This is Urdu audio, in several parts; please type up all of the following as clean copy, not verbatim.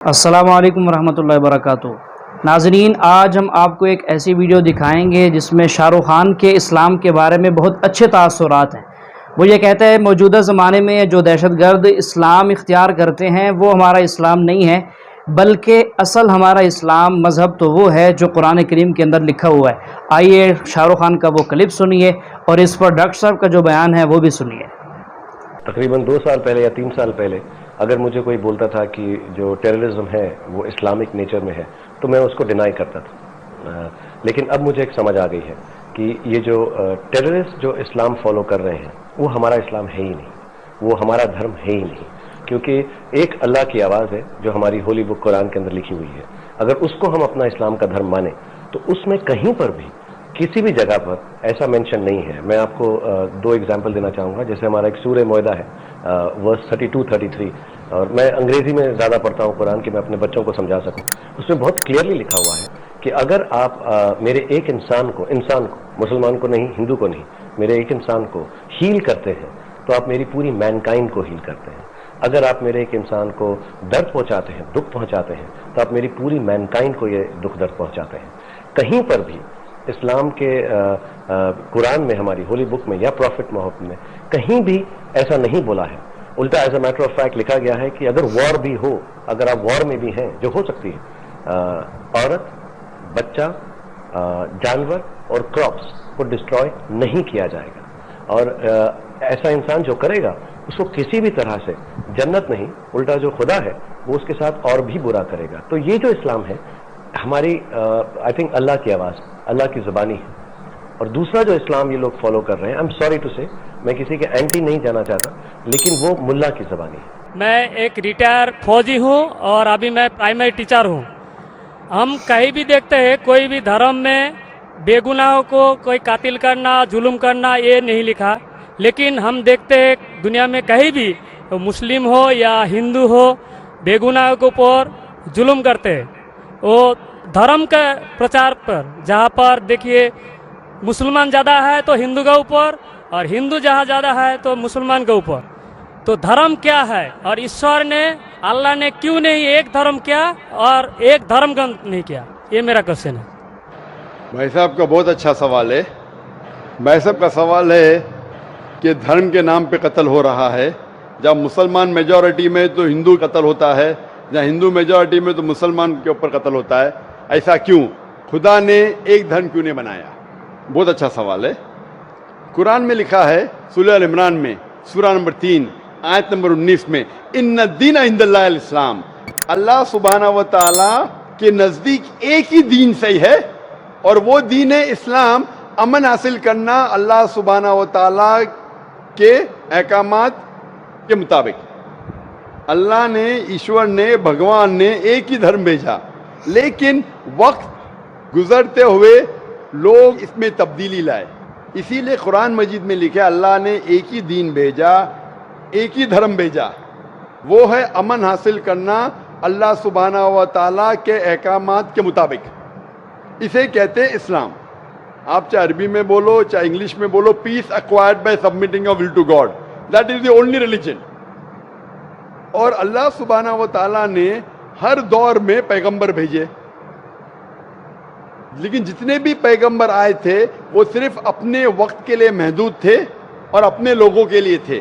السلام علیکم ورحمۃ اللہ وبرکاتہ۔ ناظرین، آج ہم آپ کو ایک ایسی ویڈیو دکھائیں گے جس میں شاہ رخ خان کے اسلام کے بارے میں بہت اچھے تاثرات ہیں۔ وہ یہ کہتا ہے موجودہ زمانے میں جو دہشت گرد اسلام اختیار کرتے ہیں وہ ہمارا اسلام نہیں ہے، بلکہ اصل ہمارا اسلام مذہب تو وہ ہے جو قرآن کریم کے اندر لکھا ہوا ہے۔ آئیے شاہ رخ خان کا وہ کلپ سنیے اور اس پر ڈاکٹر صاحب کا جو بیان ہے وہ بھی سنیے۔ تقریباً 2 سال پہلے یا 3 سال پہلے اگر مجھے کوئی بولتا تھا کہ جو ٹیررزم ہے وہ اسلامک نیچر میں ہے تو میں اس کو ڈینائی کرتا تھا، لیکن اب مجھے ایک سمجھ آ گئی ہے کہ یہ جو ٹیررسٹ جو اسلام فالو کر رہے ہیں وہ ہمارا اسلام ہے ہی نہیں، وہ ہمارا دھرم ہے ہی نہیں، کیونکہ ایک اللہ کی آواز ہے جو ہماری ہولی بک قرآن کے اندر لکھی ہوئی ہے۔ اگر اس کو ہم اپنا اسلام کا دھرم مانیں تو اس میں کہیں پر بھی کسی بھی جگہ پر ایسا مینشن نہیں ہے۔ میں آپ کو 2 ایگزامپل دینا چاہوں گا۔ جیسے ہمارا ایک سورہ معاہدہ ہے، ورس 32-33، اور میں انگریزی میں زیادہ پڑھتا ہوں قرآن کہ میں اپنے بچوں کو سمجھا سکوں۔ اس میں بہت کلیئرلی لکھا ہوا ہے کہ اگر آپ میرے ایک انسان کو مسلمان کو نہیں، ہندو کو نہیں، میرے ایک انسان کو ہیل کرتے ہیں تو آپ میری پوری مینکائنڈ کو ہیل کرتے ہیں۔ اگر آپ میرے ایک انسان کو درد پہنچاتے ہیں، دکھ پہنچاتے ہیں، تو آپ میری پوری مینکائنڈ کو یہ دکھ درد پہنچاتے ہیں۔ کہیں پر بھی اسلام کے قرآن میں، ہماری ہولی بک میں یا پروفٹ محمد میں کہیں بھی ایسا نہیں بولا ہے۔ الٹا as a matter of fact لکھا گیا ہے کہ اگر وار بھی ہو، اگر آپ وار میں بھی ہیں، جو ہو سکتی ہے، عورت، بچہ، جانور اور کراپس کو ڈسٹروائے نہیں کیا جائے گا، اور ایسا انسان جو کرے گا اس کو کسی بھی طرح سے جنت نہیں، الٹا جو خدا ہے وہ اس کے ساتھ اور بھی برا کرے گا۔ تو یہ جو اسلام ہے ہماری آئی تھنک اللہ کی آواز، اللہ کی زبانی ہے۔ اور دوسرا جو اسلام یہ لوگ فالو کر رہے ہیں، آئی ایم سوری ٹو سے، میں کسی کے اینٹی نہیں جانا چاہتا، لیکن وہ ملا کی زبانی ہے۔ میں ایک ریٹائر فوجی ہوں اور ابھی میں پرائمری ٹیچر ہوں۔ ہم کہیں بھی دیکھتے ہیں کوئی بھی دھرم میں بے گناہوں کو کوئی قاتل کرنا، ظلم کرنا یہ نہیں لکھا، لیکن ہم دیکھتے ہیں دنیا میں کہیں بھی مسلم ہو یا ہندو ہو بے گناہوں کے اوپر ظلم کرتے ہیں۔ وہ دھرم کا پرچار پر جہاں پر دیکھیے مسلمان زیادہ ہے تو ہندو کے اوپر، اور ہندو جہاں زیادہ ہے تو مسلمان کے اوپر۔ تو دھرم کیا ہے، اور ایشور نے، اللہ نے کیوں نہیں ایک دھرم کیا اور ایک دھرم کا نہیں کیا؟ یہ میرا کوشچن ہے۔ بھائی صاحب کا بہت اچھا سوال ہے۔ بھائی صاحب کا سوال ہے کہ دھرم کے نام پہ قتل ہو رہا ہے، جب مسلمان میجورٹی میں تو ہندو قتل ہوتا ہے، جہاں ہندو میجورٹی میں تو مسلمان کے اوپر قتل ہوتا ہے، ایسا کیوں؟ خدا نے ایک دھرم کیوں نہیں بنایا؟ بہت اچھا سوال ہے۔ قرآن میں لکھا ہے سورہ ال عمران میں، سورہ نمبر 3 آیت نمبر 19 میں، ان الدین عند اللہ الاسلام، اللہ سبحانہ و تعالی کے نزدیک ایک ہی دین صحیح ہے، اور وہ دین اسلام امن حاصل کرنا اللہ سبحانہ و تعالی کے احکامات کے مطابق۔ اللہ نے، ایشور نے، بھگوان نے ایک ہی دھرم بھیجا، لیکن وقت گزرتے ہوئے لوگ اس میں تبدیلی لائے۔ اسی لیے قرآن مجید میں لکھا اللہ نے ایک ہی دین بھیجا، ایک ہی دھرم بھیجا، وہ ہے امن حاصل کرنا اللہ سبحانہ و تعالیٰ کے احکامات کے مطابق۔ اسے کہتے ہیں اسلام۔ آپ چاہے عربی میں بولو چاہے انگلش میں بولو، peace acquired by submitting of will to God, that is the only religion. اور اللہ سبحانہ و تعالیٰ نے ہر دور میں پیغمبر بھیجے، لیکن جتنے بھی پیغمبر آئے تھے وہ صرف اپنے وقت کے لیے محدود تھے اور اپنے لوگوں کے لیے تھے۔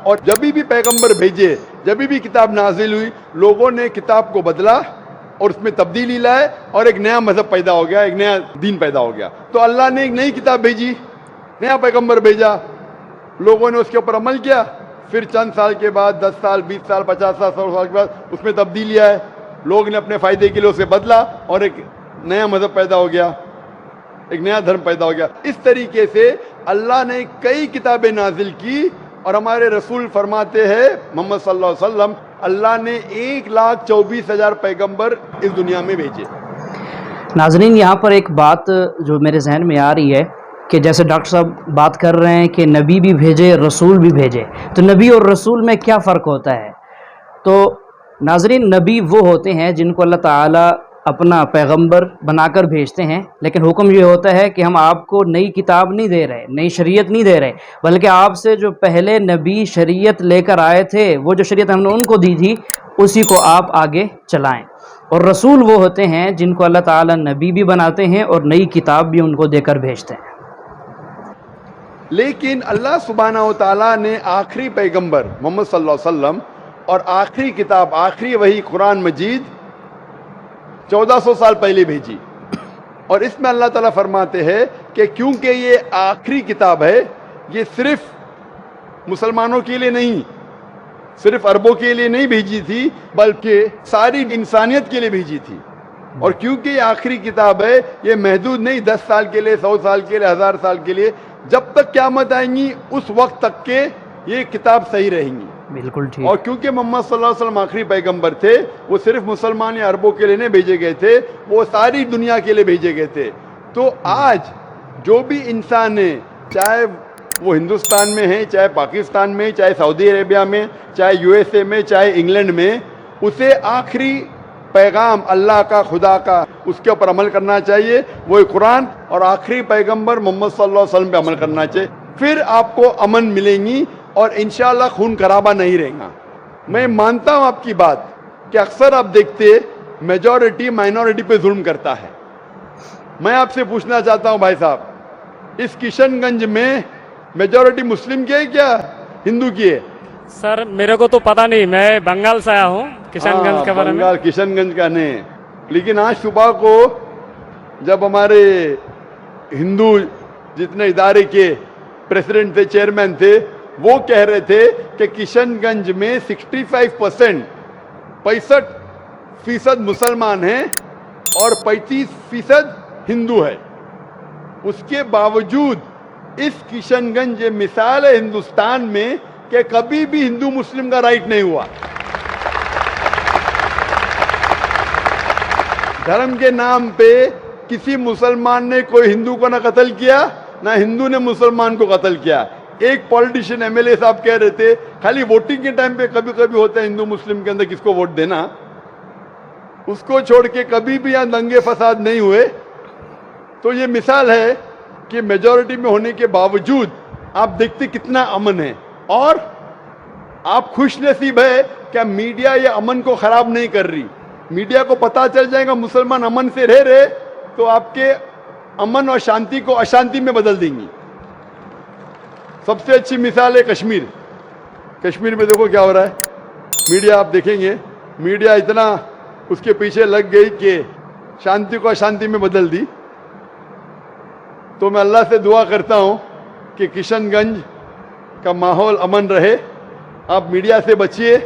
اور جب بھی پیغمبر بھیجے، جب بھی کتاب نازل ہوئی، لوگوں نے کتاب کو بدلا اور اس میں تبدیلی لائے، اور ایک نیا مذہب پیدا ہو گیا، ایک نیا دین پیدا ہو گیا۔ تو اللہ نے ایک نئی کتاب بھیجی، نیا پیغمبر بھیجا، لوگوں نے اس کے اوپر عمل کیا، پھر چند سال کے بعد، 10 سال، 20 سال، 50 سال، 100 سال کے بعد اس میں تبدیلی آئے، لوگ نے اپنے فائدے کے لیے اسے بدلا اور ایک نیا مذہب پیدا ہو گیا، ایک نیا دھرم پیدا ہو گیا۔ اس طریقے سے اللہ نے کئی کتابیں نازل کی، اور ہمارے رسول فرماتے ہیں محمد صلی اللہ علیہ وسلم، اللہ نے 1,24,000 پیغمبر اس دنیا میں بھیجے۔ ناظرین، یہاں پر ایک بات جو میرے ذہن میں آ رہی ہے کہ جیسے ڈاکٹر صاحب بات کر رہے ہیں کہ نبی بھی بھیجے، رسول بھی بھیجے، تو نبی اور رسول میں کیا فرق ہوتا ہے؟ تو ناظرین، نبی وہ ہوتے ہیں جن کو اللہ تعالیٰ اپنا پیغمبر بنا کر بھیجتے ہیں، لیکن حکم یہ ہوتا ہے کہ ہم آپ کو نئی کتاب نہیں دے رہے، نئی شریعت نہیں دے رہے، بلکہ آپ سے جو پہلے نبی شریعت لے کر آئے تھے، وہ جو شریعت ہم نے ان کو دی تھی اسی کو آپ آگے چلائیں. اور رسول وہ ہوتے ہیں جن کو اللہ تعالیٰ نبی بھی بناتے ہیں اور نئی کتاب بھی ان کو دے کر بھیجتے ہیں. لیکن اللہ سبحانہ و تعالیٰ نے آخری پیغمبر محمد صلی اللہ علیہ وسلم اور آخری کتاب آخری وہی قرآن مجید 1400 سال پہلے بھیجی. اور اس میں اللہ تعالیٰ فرماتے ہیں کہ کیونکہ یہ آخری کتاب ہے، یہ صرف مسلمانوں کے لیے نہیں، صرف عربوں کے لیے نہیں بھیجی تھی، بلکہ ساری انسانیت کے لیے بھیجی تھی. اور کیونکہ یہ آخری کتاب ہے، یہ محدود نہیں 10 سال کے لیے، 100 سال کے لیے، 1000 سال کے لیے، جب تک قیامت آئیں گی اس وقت تک کہ یہ کتاب صحیح رہیں گی. بالکل ٹھیک. اور کیونکہ محمد صلی اللہ علیہ وسلم آخری پیغمبر تھے، وہ صرف مسلمان یا عربوں کے لیے نہیں بھیجے گئے تھے، وہ ساری دنیا کے لیے بھیجے گئے تھے. تو آج جو بھی انسان ہے، چاہے وہ ہندوستان میں ہے، چاہے پاکستان میں، چاہے سعودی عربیہ میں، چاہے USA میں، چاہے انگلینڈ میں، اسے آخری پیغام اللہ کا، خدا کا، اس کے اوپر عمل کرنا چاہیے، وہ قرآن اور آخری پیغمبر محمد صلی اللہ علیہ وسلم پہ عمل کرنا چاہیے. پھر آپ کو امن ملیں گی اور انشاءاللہ خون خرابہ نہیں رہے گا. میں مانتا ہوں آپ کی بات کہ اکثر آپ دیکھتے میجورٹی مائنورٹی پہ ظلم کرتا ہے. میں آپ سے پوچھنا چاہتا ہوں بھائی صاحب، اس کشن گنج میں میجورٹی مسلم کی ہے کیا ہندو کی ہے؟ سر میرے کو تو پتہ نہیں، میں بنگال سے آیا ہوں، کشن گنج کے بارے میں. بنگال کشن گنج کا نہیں، لیکن آج صبح کو جب ہمارے ہندو جتنے ادارے کے پریزیڈنٹ تھے، چیئرمین تھے، وہ کہہ رہے تھے کہ کشن گنج میں 65% مسلمان ہیں اور 35% ہندو ہے. اس کے باوجود اس کشن گنج یہ مثال ہے ہندوستان میں کہ کبھی بھی ہندو مسلم کا رائٹ نہیں ہوا. دھرم کے نام پہ کسی مسلمان نے کوئی ہندو کو نہ قتل کیا، نہ ہندو نے مسلمان کو قتل کیا. ایک پولیٹیشین MLA صاحب کہہ رہے تھے خالی ووٹنگ کے ٹائم پہ کبھی کبھی ہوتا ہے ہندو مسلم کے اندر کس کو ووٹ دینا، اس کو چھوڑ کے کبھی بھی یہاں دنگے فساد نہیں ہوئے. تو یہ مثال ہے کہ میجورٹی میں ہونے کے باوجود آپ دیکھتے کتنا امن ہے. اور آپ خوش نصیب ہے کہ میڈیا یہ امن کو خراب نہیں کر رہی. میڈیا کو پتا چل جائے گا مسلمان امن سے رہ رہے تو آپ کے امن اور شانتی کو اشانتی میں بدل دیں گی. سب سے اچھی مثال ہے کشمیر. کشمیر میں دیکھو کیا ہو رہا ہے. میڈیا آپ دیکھیں گے، میڈیا اتنا اس کے پیچھے لگ گئی کہ شانتی کو اشانتی میں بدل دی. تو میں اللہ سے دعا کرتا ہوں کہ کشن گنج کا ماحول امن رہے. آپ میڈیا سے بچیے،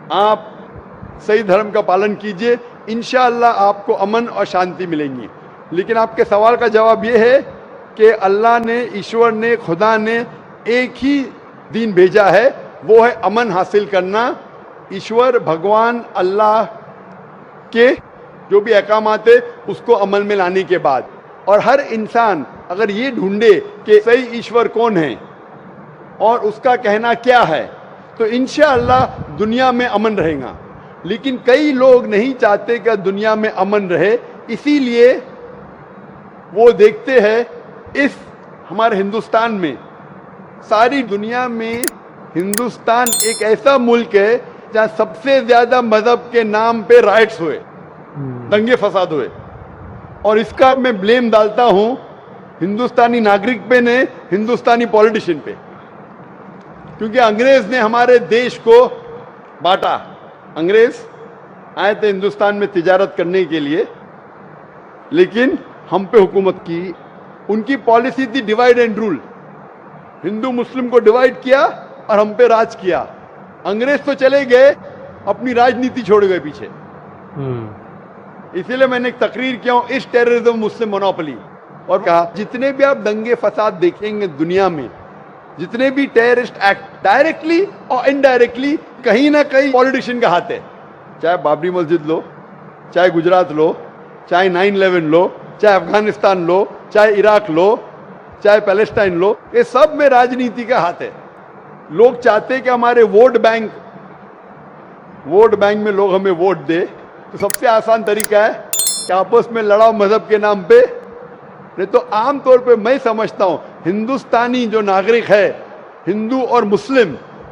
آپ صحیح دھرم کا پالن کیجئے، انشاءاللہ آپ کو امن اور شانتی ملیں گی. لیکن آپ کے سوال کا جواب یہ ہے کہ اللہ نے، ایشور نے، خدا نے ایک ہی دین بھیجا ہے، وہ ہے امن حاصل کرنا. ایشور بھگوان اللہ کے جو بھی احکامات ہے اس کو عمل میں لانے کے بعد، اور ہر انسان اگر یہ ڈھونڈے کہ صحیح ایشور کون ہے اور اس کا کہنا کیا ہے تو انشاءاللہ دنیا میں امن رہے گا. لیکن کئی لوگ نہیں چاہتے کہ دنیا میں امن رہے، اسی لیے وہ دیکھتے ہیں اس ہمارے ہندوستان میں، ساری دنیا میں ہندوستان ایک ایسا ملک ہے جہاں سب سے زیادہ مذہب کے نام پہ رائٹس ہوئے، دنگے فساد ہوئے. اور اس کا میں بلیم ڈالتا ہوں ہندوستانی ناگرک پہ نے، ہندوستانی پولیٹیشین پہ، کیونکہ انگریز نے ہمارے دیش کو بانٹا. انگریز آئے تھے ہندوستان میں تجارت کرنے کے لیے، لیکن ہم پہ حکومت کی. ان کی پالیسی تھی ڈیوائڈ اینڈ رول، ہندو مسلم کو ڈیوائڈ کیا اور ہم پہ راج کیا. انگریز تو چلے گئے، اپنی راجنیتی چھوڑ گئے پیچھے. اسی لیے میں نے ایک تقریر کیا ہوں اس ٹیررزم مسلم مونوپلی، اور کہا جتنے بھی آپ دنگے فساد دیکھیں گے دنیا میں، جتنے بھی ٹیررسٹ ایکٹ ڈائریکٹلی اور انڈائریکٹلی کہیں نہ کہیں پولیٹیشین کا ہاتھ ہے. چاہے بابری مسجد لو، چاہے گجرات لو، چاہے 9/11 لو، چاہے افغانستان لو، چاہے عراق لو، چاہے پیلسٹائن لو، یہ سب میں راجنیتی کا ہاتھ ہے. لوگ چاہتے کہ ہمارے ووٹ بینک میں لوگ ہمیں ووٹ دے، تو سب سے آسان طریقہ ہے کہ آپس میں لڑاؤ مذہب کے نام پہ. نہیں تو عام طور پہ میں سمجھتا ہوں ہندوستانی جو ناگرک ہے، ہندو اور مسلم،